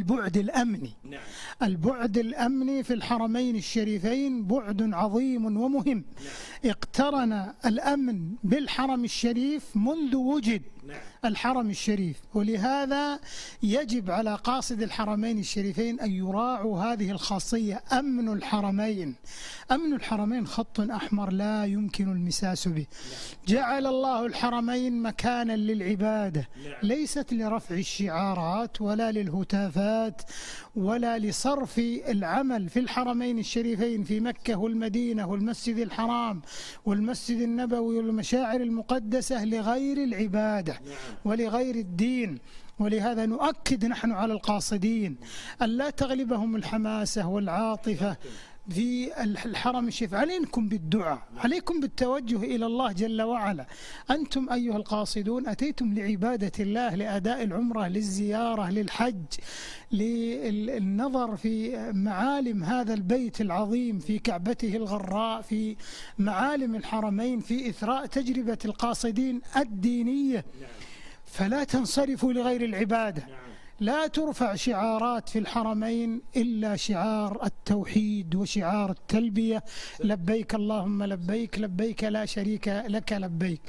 البعد الأمني. نعم. البعد الأمني في الحرمين الشريفين بعد عظيم ومهم. نعم. اقترن الأمن بالحرم الشريف منذ وجد نعم. الحرم الشريف، ولهذا يجب على قاصد الحرمين الشريفين أن يراعوا هذه الخاصية. أمن الحرمين، أمن الحرمين خط أحمر لا يمكن المساس به. جعل الله الحرمين مكانا للعبادة، ليست لرفع الشعارات ولا للهتافات ولا لصرف العمل في الحرمين الشريفين في مكة والمدينة والمسجد الحرام والمسجد النبوي والمشاعر المقدسة لغير العبادة ولغير الدين. ولهذا نؤكد نحن على القاصدين أن لا تغلبهم الحماسة والعاطفة في الحرم الشريف. عليكم بالدعاء، عليكم بالتوجه إلى الله جل وعلا. أنتم أيها القاصدون أتيتم لعبادة الله، لأداء العمرة، للزيارة، للحج، للنظر في معالم هذا البيت العظيم، في كعبته الغراء، في معالم الحرمين، في إثراء تجربة القاصدين الدينية. فلا تنصرفوا لغير العبادة. لا ترفع شعارات في الحرمين إلا شعار التوحيد وشعار التلبية: لبيك اللهم لبيك، لبيك لا شريك لك لبيك.